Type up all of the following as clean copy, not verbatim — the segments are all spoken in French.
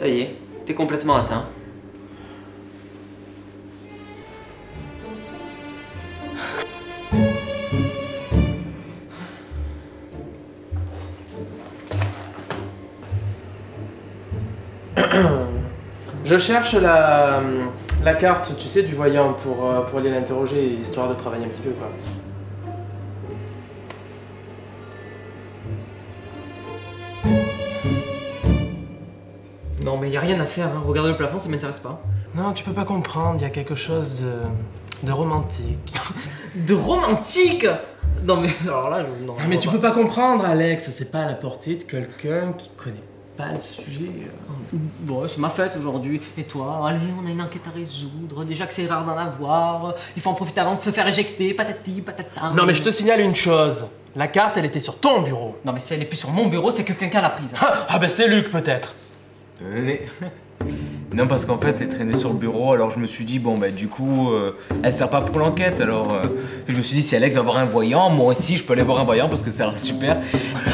Ça y est, t'es complètement atteint. Je cherche la carte, tu sais, du voyant pour aller l'interroger, histoire de travailler un petit peu, quoi. Non mais y a rien à faire, hein. Regarder le plafond, ça m'intéresse pas. Non, tu peux pas comprendre, il y a quelque chose de romantique. De romantique? Non mais alors là, je... Non, Mais tu peux pas comprendre, Alex, c'est pas à la portée de quelqu'un qui connaît pas le sujet. Bon, c'est ma fête aujourd'hui. Et toi? Allez, on a une enquête à résoudre. Déjà que c'est rare d'en avoir. Il faut en profiter avant de se faire éjecter. Patati, patata. Non, mais je te signale une chose. La carte, elle était sur ton bureau. Non mais si elle est plus sur mon bureau, c'est que quelqu'un l'a prise. Ah ben c'est Luc, peut-être. Non, parce qu'en fait, elle traînait sur le bureau, alors je me suis dit, bon, bah, du coup, elle sert pas pour l'enquête, alors je me suis dit, si Alex va voir un voyant, moi aussi, je peux aller voir un voyant parce que ça a l'air super.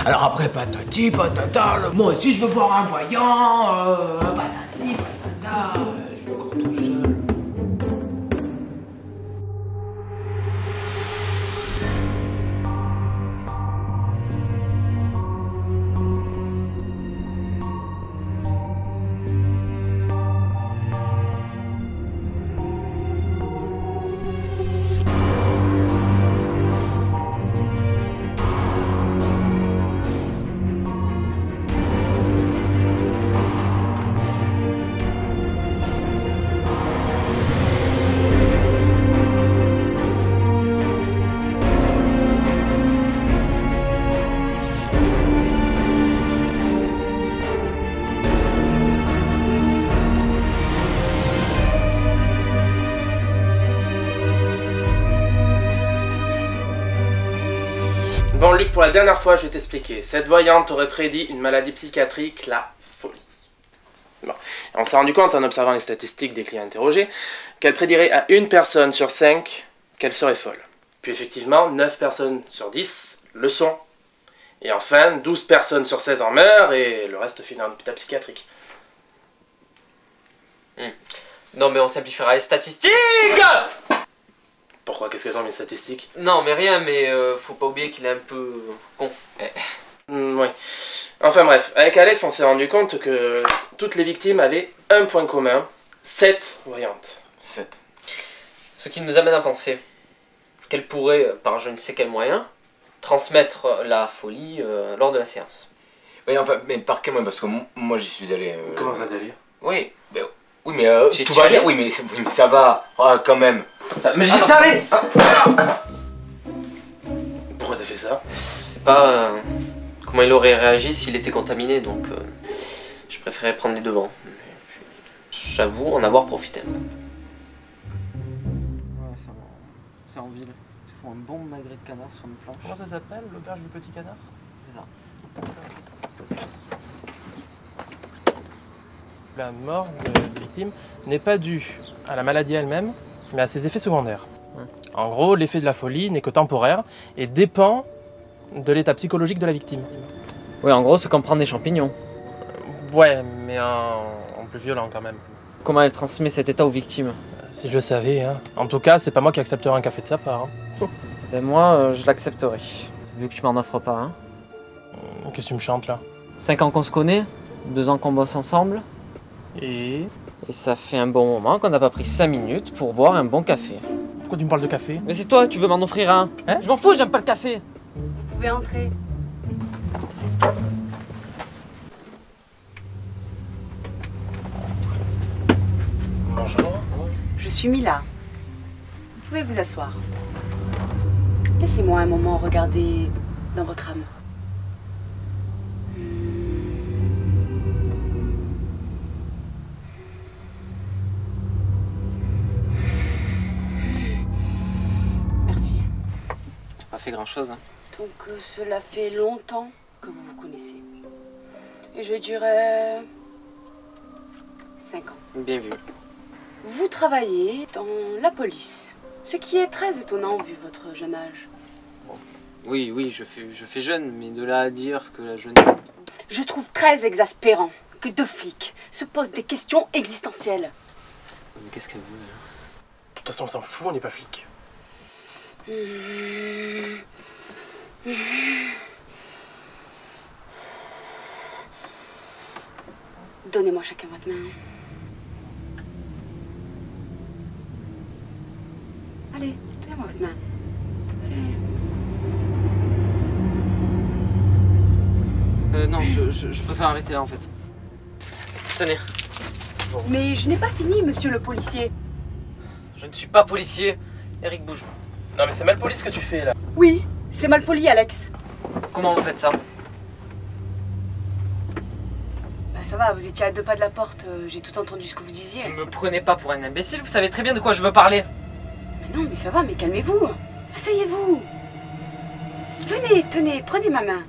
Alors après, patati, patata, moi aussi, je veux voir un voyant, patati, patata, je vais encore tout seul. Bon, Luc, pour la dernière fois, je vais t'expliquer. Cette voyante aurait prédit une maladie psychiatrique, la folie. Bon. On s'est rendu compte, en observant les statistiques des clients interrogés, qu'elle prédirait à 1 personne sur 5 qu'elle serait folle. Puis effectivement, 9 personnes sur 10 le sont. Et enfin, 12 personnes sur 16 en meurent et le reste finit en hôpital psychiatrique. Non mais on simplifiera les statistiques. Pourquoi? Qu'est-ce qu'elles ont, mes statistiques? Non mais rien, mais faut pas oublier qu'il est un peu con. Oui. Enfin bref, avec Alex, on s'est rendu compte que toutes les victimes avaient un point commun, 7 voyantes. 7. Ce qui nous amène à penser qu'elle pourrait, par je ne sais quel moyen, transmettre la folie lors de la séance. Oui, enfin, mais par quel moyen? Parce que moi, j'y suis allé. Comment ça, délire? Oui. Ben, oui, mais Tu tout y va allais? bien. Oui, mais ça va. Ah, quand même. Mais j'ai que ça allait. Pourquoi t'as fait ça? Je sais pas comment il aurait réagi s'il était contaminé, donc je préférais prendre les devants. J'avoue en avoir profité. Ouais, c'est en ville. Ils font un bon magret de canard sur une planche. Comment ça s'appelle, l'auberge du petit canard? C'est ça. La mort de victime n'est pas due à la maladie elle-même, mais à ses effets secondaires. En gros, l'effet de la folie n'est que temporaire et dépend de l'état psychologique de la victime. Oui, en gros, c'est comme prendre des champignons. Ouais, mais en plus violent quand même. Comment elle transmet cet état aux victimes? Si je le savais, hein. En tout cas, c'est pas moi qui accepterai un café de sa part. Hein. Ben moi, je l'accepterai. Vu que tu m'en offres pas, hein. Qu'est-ce que tu me chantes là? 5 ans qu'on se connaît, 2 ans qu'on bosse ensemble, Et et ça fait un bon moment qu'on n'a pas pris 5 minutes pour boire un bon café. pourquoi tu me parles de café? Mais c'est toi, tu veux m'en offrir un? Hein? Je m'en fous, j'aime pas le café. Vous pouvez entrer. Bonjour. Je suis Mila. Vous pouvez vous asseoir. Laissez-moi un moment regarder dans votre âme. Merci. T'as pas fait grand chose, hein. Donc cela fait longtemps que vous vous connaissez. Et je dirais 5 ans. Bien vu. Vous travaillez dans la police, ce qui est très étonnant vu votre jeune âge. Oui, oui, je fais jeune, mais de là à dire que la jeune... Je trouve très exaspérant que 2 flics se pose des questions existentielles. Mais qu'est-ce qu'elle veut là? De toute façon, on s'en fout, on n'est pas flic. Donnez-moi chacun votre main. Allez, donnez-moi votre main. Non, je préfère arrêter là en fait. Tenez. Mais je n'ai pas fini, monsieur le policier. Je ne suis pas policier. Eric, bouge. Non mais c'est mal poli ce que tu fais là. Oui, c'est mal poli, Alex. Comment vous faites ça? Bah, ça va, vous étiez à 2 pas de la porte, j'ai tout entendu ce que vous disiez. Ne me prenez pas pour un imbécile, vous savez très bien de quoi je veux parler. Mais non, mais ça va, mais calmez-vous. Asseyez-vous. Venez, tenez, prenez ma main.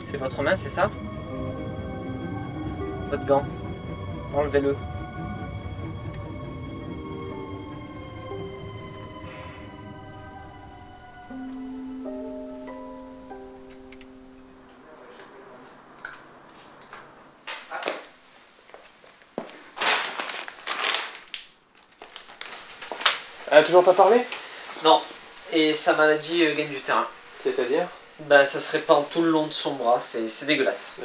C'est votre main, c'est ça? Votre gant. Enlevez-le. Elle a toujours pas parlé? Non. Et sa maladie gagne du terrain. C'est-à-dire? Ben, ça se répand tout le long de son bras, c'est dégueulasse.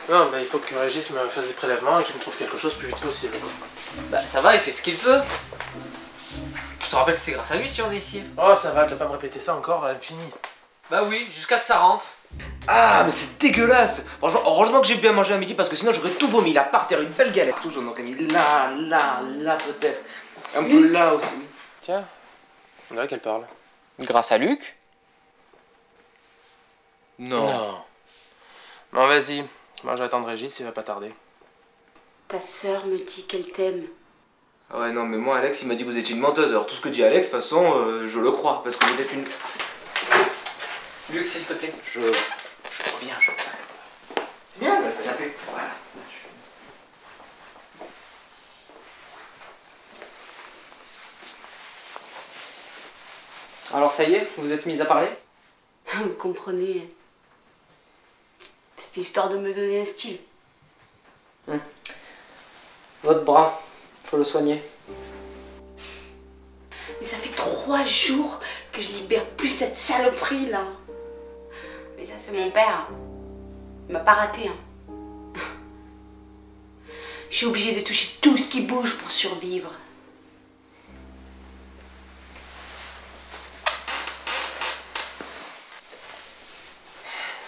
Non, bah il faut que Régis me fasse des prélèvements et qu'il me trouve quelque chose le plus vite possible. Bah, ça va, il fait ce qu'il peut. Je te rappelle que c'est grâce à lui si on est ici. Oh, ça va, tu vas pas me répéter ça encore à l'infini. Bah oui, jusqu'à que ça rentre. Ah, mais c'est dégueulasse. Franchement, heureusement que j'ai bien mangé à midi parce que sinon j'aurais tout vomi là par terre, une belle galette. Tout, j'en aurais mis là peut-être. Un peu là aussi. Tiens, on dirait qu'elle parle. Grâce à Luc? Non. Bon, vas-y. Moi, j'attends Régis, il va pas tarder. Ta sœur me dit qu'elle t'aime. Ah ouais, non, mais moi, Alex, il m'a dit que vous étiez une menteuse. Alors tout ce que dit Alex, de toute façon, je le crois. Parce que vous êtes une... Luc, s'il te plaît. Je reviens, C'est bien, je vais l'appeler. Voilà. Alors ça y est, vous êtes mis à parler? Vous comprenez. C'était histoire de me donner un style. Votre bras, faut le soigner. Mais ça fait 3 jours que je libère plus cette saloperie là. Mais ça c'est mon père. Il m'a pas raté. Je suis obligée de toucher tout ce qui bouge pour survivre.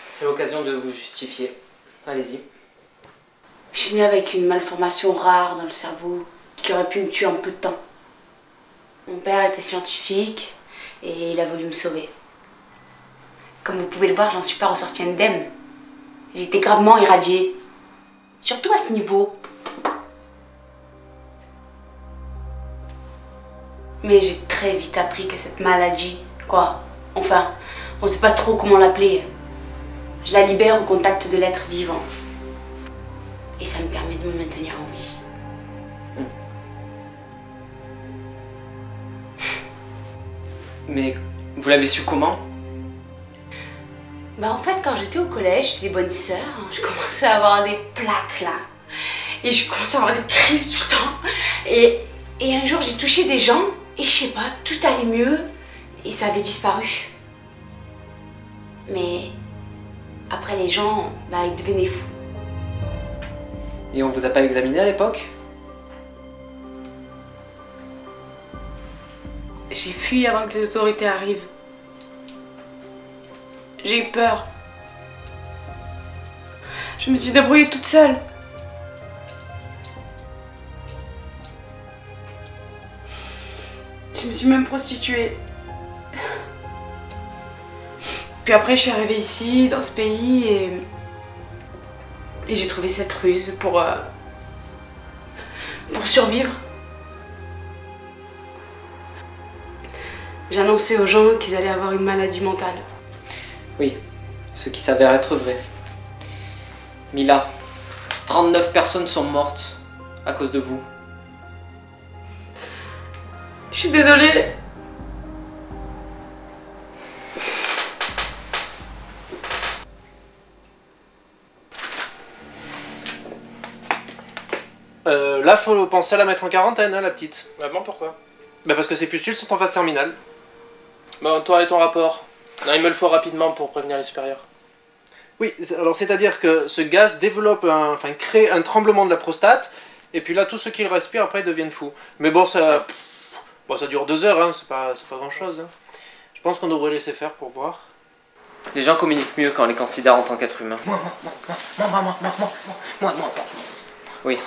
C'est l'occasion de vous justifier. Allez-y. Je suis née avec une malformation rare dans le cerveau qui aurait pu me tuer en peu de temps. Mon père était scientifique et il a voulu me sauver. Comme vous pouvez le voir, j'en suis pas ressortie indemne. J'étais gravement irradiée. Surtout à ce niveau. Mais j'ai très vite appris que cette maladie, enfin, on sait pas trop comment l'appeler. Je la libère au contact de l'être vivant. Et ça me permet de me maintenir en vie. Mais vous l'avez su comment? Bah en fait, quand j'étais au collège, chez les bonnes sœurs, je commençais à avoir des plaques là. Et je commençais à avoir des crises tout le temps. Et un jour, j'ai touché des gens et je sais pas, tout allait mieux et ça avait disparu. Mais après, les gens, bah ils devenaient fous. Et on vous a pas examiné à l'époque? J'ai fui avant que les autorités arrivent. J'ai eu peur. Je me suis débrouillée toute seule. Je me suis même prostituée. Puis après, je suis arrivée ici, dans ce pays, et j'ai trouvé cette ruse pour survivre. J'ai annoncé aux gens qu'ils allaient avoir une maladie mentale. Oui, ce qui s'avère être vrai. Mila, 39 personnes sont mortes à cause de vous. Je suis désolée. Là, faut penser à la mettre en quarantaine, hein, la petite. Ah bon, pourquoi? Bah parce que ces pustules sont en phase terminale. Bon, toi et ton rapport. Non, il me le faut rapidement pour prévenir les supérieurs. Oui, alors c'est-à-dire que ce gaz développe enfin crée un tremblement de la prostate, et puis là, tous ceux qui le respirent après deviennent fous. Mais bon, ça dure 2 heures, hein, c'est pas grand-chose. Hein. Je pense qu'on devrait laisser faire pour voir. Les gens communiquent mieux quand on les considère en tant qu'être humain. Moi. Oui.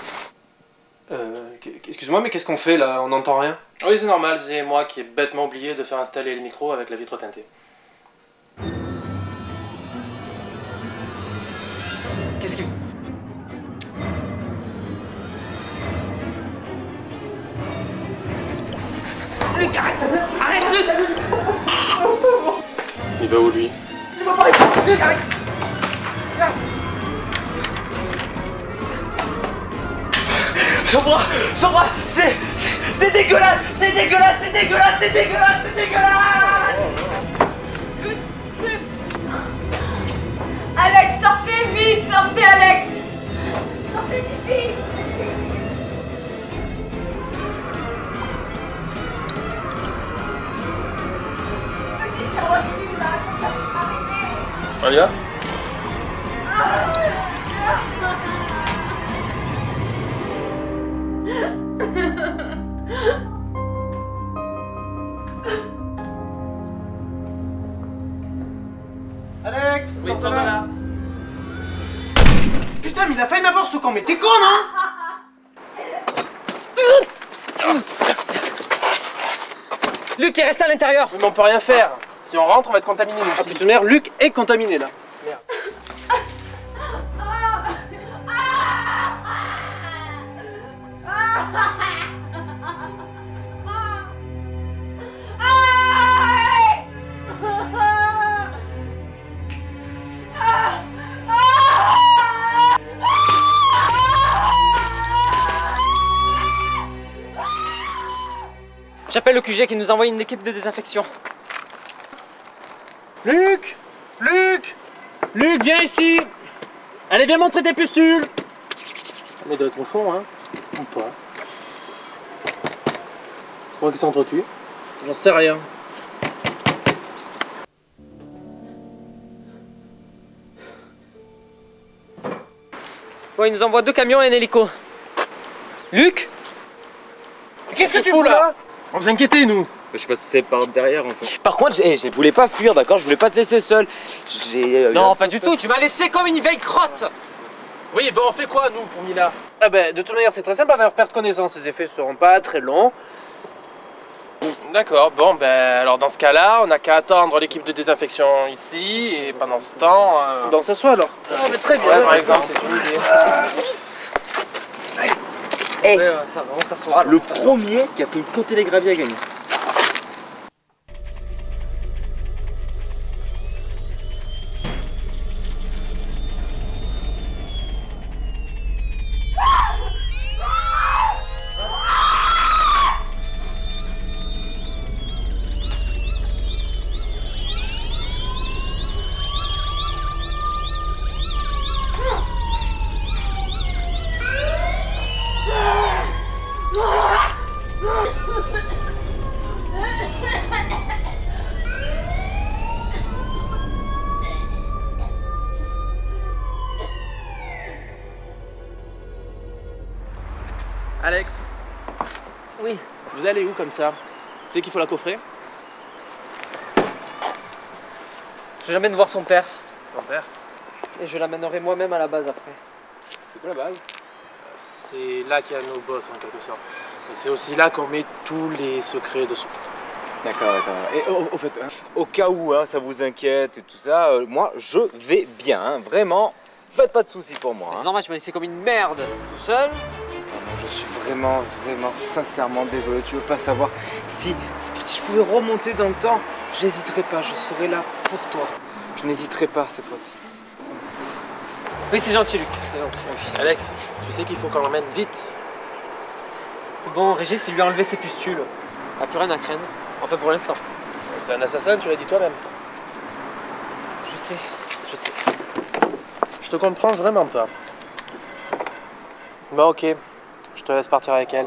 Excuse-moi, mais qu'est-ce qu'on fait là? On n'entend rien. Oui, c'est normal, c'est moi qui ai bêtement oublié de faire installer les micros avec la vitre teintée. Qu'est-ce qui... Luc, arrête! Arrête, Luc! Il va où, lui? Il va pas ici! Luc, arrête! Sandra, c'est dégueulasse! C'est dégueulasse! C'est dégueulasse! C'est dégueulasse! C'est dégueulasse! Alex, sortez vite! Sortez, Alex! Sortez d'ici! Vas-y, tiens-moi dessus, là! Comme ça, tu seras arrivé! On y va? Alex, Oui, ça va là. Putain, mais il a failli m'avoir ce con, mais t'es con, non? Luc est resté à l'intérieur! Oui, mais on peut rien faire. Si on rentre, on va être contaminé nous Ah aussi. putain, merde, Luc est contaminé là. J'appelle le QG qui nous envoie une équipe de désinfection. Luc, viens ici. Allez, viens montrer tes pustules. On doit être au fond, hein. Ou pas. Tu crois qu'ils s'entretuent? J'en sais rien. Bon, il nous envoie 2 camions et un hélico. Luc? Qu'est-ce que tu fous là? On s'inquiétait, nous. Je suis passé par derrière en fait. Par contre, je voulais pas fuir, d'accord? Je voulais pas te laisser seul. Non, pas du tout, tu m'as laissé comme une vieille crotte! Oui, bon, on fait quoi, nous, pour Mila? Ah ben, de toute manière, c'est très simple, elle va perdre connaissance. Ses effets seront pas très longs. D'accord, bon, ben, alors dans ce cas-là, on n'a qu'à attendre l'équipe de désinfection ici, et pendant ce temps... Ben, on s'assoit alors. Ah, mais très bien, par exemple, c'est une idée. Hey, Ça va, on s'assoit. le premier qui a fait une côté les graviers a gagné. Alex, Oui. vous allez où comme ça? Tu sais qu'il faut la coffrer? Je l'amène voir son père. Ton père? Et je l'amènerai moi-même à la base après. C'est quoi la base? C'est là qu'il y a nos boss en quelque sorte. Et c'est aussi là qu'on met tous les secrets de son... D'accord. Et au fait, hein, au cas où ça vous inquiète et tout ça, moi je vais bien, hein, vraiment. Faites pas de soucis pour moi. C'est Hein. normal, tu m'as laissé comme une merde tout seul. Je suis vraiment, sincèrement désolé. Tu veux pas savoir si je pouvais remonter dans le temps, j'hésiterais pas. Je serai là pour toi. Je n'hésiterai pas cette fois-ci. Oui, c'est gentil, Luc. C'est gentil. Oui. Alex, tu sais qu'il faut qu'on l'emmène vite. C'est bon, Régis, il lui a enlevé ses pustules. Il a plus rien à craindre. Enfin, pour l'instant. C'est un assassin, tu l'as dit toi-même. Je sais. Je te comprends vraiment pas. Bon, ok. Je te laisse partir avec elle.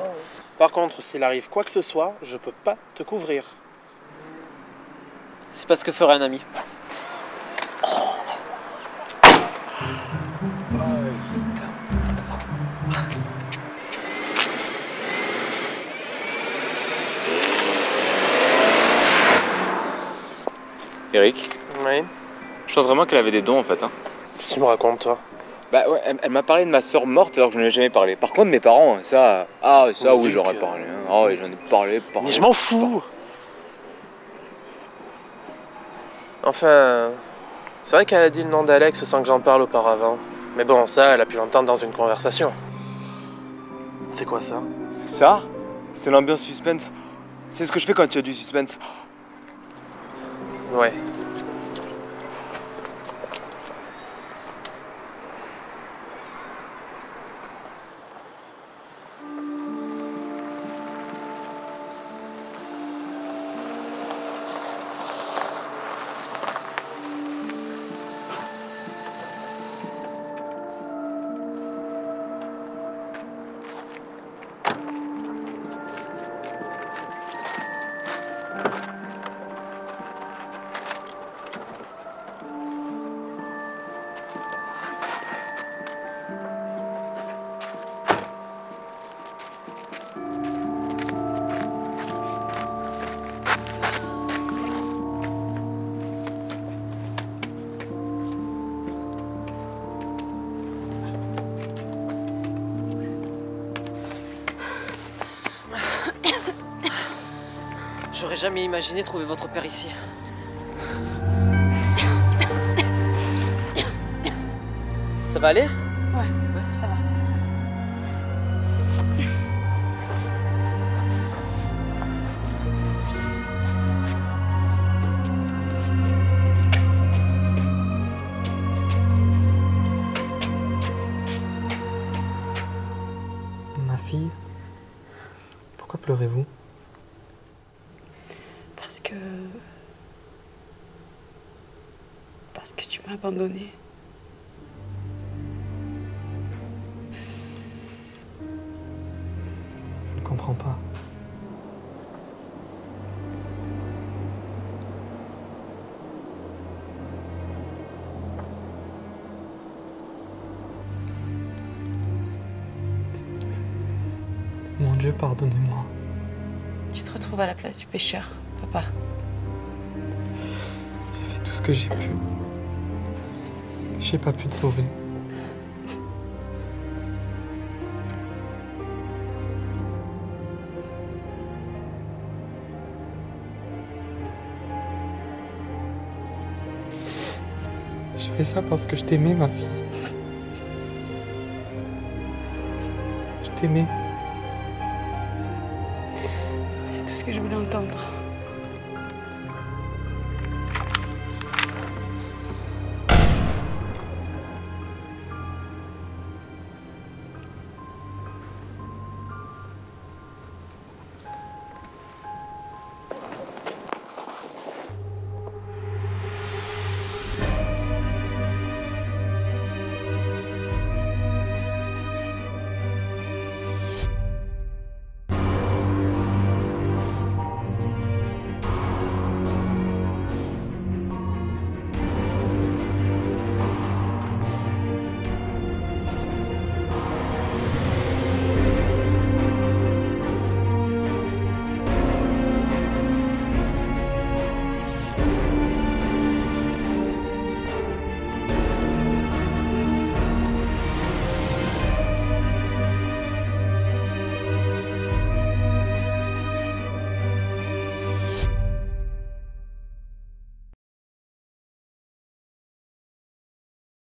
Par contre, s'il arrive quoi que ce soit, je peux pas te couvrir. C'est pas ce que ferait un ami. Eric, Oui. je pense vraiment qu'elle avait des dons en fait. Hein. Qu'est-ce que tu me racontes, toi? Bah ouais, elle m'a parlé de ma soeur morte alors que je n'en ai jamais parlé. Par contre, mes parents, ça. Ah, ça oui, Luc, j'aurais parlé. Hein. Ah oui, j'en ai parlé. Mais je m'en fous! Enfin, c'est vrai qu'elle a dit le nom d'Alex sans que j'en parle auparavant. Mais bon, ça, elle a pu l'entendre dans une conversation. C'est quoi ça? Ça, c'est l'ambiance suspense. C'est ce que je fais quand tu as du suspense. Ouais. J'aurais jamais imaginé trouver votre père ici. Ça va aller? Ouais, ça va. Ma fille, pourquoi pleurez-vous? Parce que tu m'as abandonnée. Je ne comprends pas. Mon Dieu, pardonnez-moi. Tu te retrouves à la place du pécheur, papa. J'ai fait tout ce que j'ai pu. J'ai pas pu te sauver. J'ai fait ça parce que je t'aimais, ma fille. Je t'aimais. C'est tout ce que je voulais entendre.